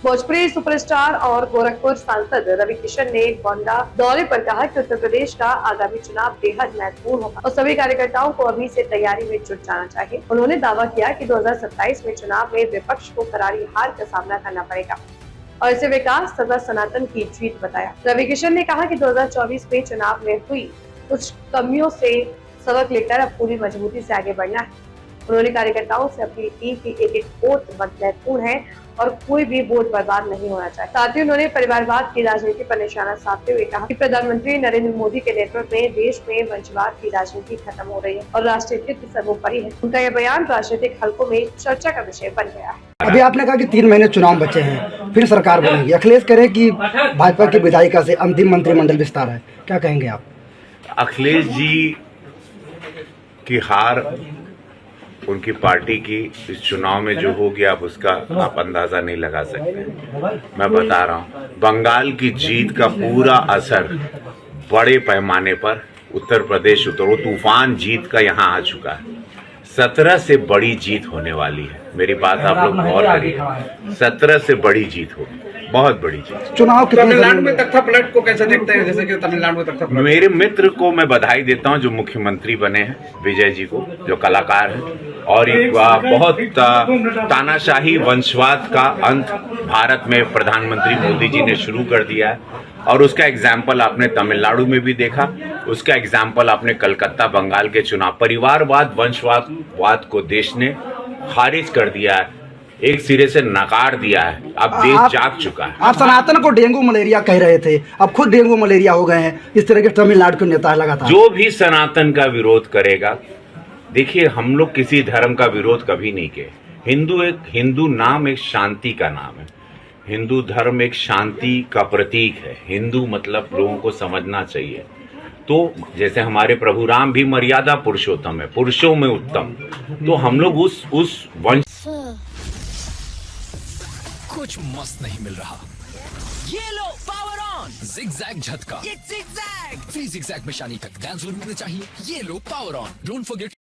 Bhojpuri superstar और गोरखपुर सांसद रवि किशन ने गोंडा दौरे पर कहा कि उत्तर प्रदेश का आगामी चुनाव बेहद महत्वपूर्ण होगा और सभी कार्यकर्ताओं को अभी से तैयारी में जुट जाना चाहिए। उन्होंने दावा किया कि 2027 में चुनाव में विपक्ष को करारी हार का सामना करना पड़ेगा और इसे विकास तथा सनातन की जीत बताया। रवि किशन ने कहा कि 2024 में चुनाव में हुई कुछ कमियों से सबक लेकर अब पूरी मजबूती से आगे बढ़ना है। उन्होंने कार्यकर्ताओं से अपील की कि एक वोट महत्वपूर्ण है और कोई भी वोट बर्बाद नहीं होना चाहिए। साथ ही उन्होंने परिवारवाद की राजनीति पर निशाना साधते हुए कहा कि प्रधानमंत्री नरेंद्र मोदी के नेतृत्व में देश में वंशवाद की राजनीति खत्म हो रही है और राष्ट्रीय हित सर्वोपरि है। उनका यह बयान राजनीतिक हलकों में चर्चा का विषय बन गया है। अभी आपने कहा कि 3 महीने चुनाव बचे हैं, फिर सरकार बनेगी। अखिलेश कह रहे कि भाजपा की विधायिका से अंतिम मंत्रिमंडल विस्तार है, क्या कहेंगे आप? अखिलेश जी की हार उनकी पार्टी की इस चुनाव में जो हो गया, आप उसका आप अंदाजा नहीं लगा सकते। मैं बता रहा हूँ, बंगाल की जीत का पूरा असर बड़े पैमाने पर उत्तर प्रदेश वो तूफान जीत का यहाँ आ चुका है। 17 से बड़ी जीत होने वाली है। मेरी बात आप लोग गौर करिए, 17 से बड़ी जीत होगी, बहुत बड़ी जीत। चुनाव तमिलनाडु में तख्ता पलट को कैसे देखते हैं? जैसे कि तमिलनाडु में तख्ता पलट। मेरे मित्र को मैं बधाई देता हूं जो मुख्यमंत्री बने हैं, विजय जी को, जो कलाकार हैं, और एक बहुत तानाशाही वंशवाद का अंत भारत में प्रधानमंत्री मोदी जी ने शुरू कर दिया है और उसका एग्जाम्पल आपने तमिलनाडु में भी देखा, उसका एग्जाम्पल आपने कलकत्ता बंगाल के चुनाव। परिवारवाद वंशवाद को देश ने खारिज कर दिया है, एक सिरे से नकार दिया है। अब देश जाग चुका है। आप सनातन को डेंगू मलेरिया कह रहे थे, अब खुद डेंगू मलेरिया हो गए हैं। इस तरह के तमिलनाडु के नेता लगातार जो भी सनातन का विरोध करेगा, देखिए हम लोग किसी धर्म का विरोध कभी नहीं किए। हिंदू नाम एक शांति का नाम है। हिंदू धर्म एक शांति का प्रतीक है। हिंदू मतलब लोगों को समझना चाहिए। तो जैसे हमारे प्रभु राम भी मर्यादा पुरुषोत्तम है, पुरुषों में उत्तम, तो हम लोग उस वंश कुछ मस्त नहीं मिल रहा। ये लो पावर ऑन जिगजैग झटका, फ्री जिगजैग में शानी तक डांस चाहिए। ये low power on, don't forget.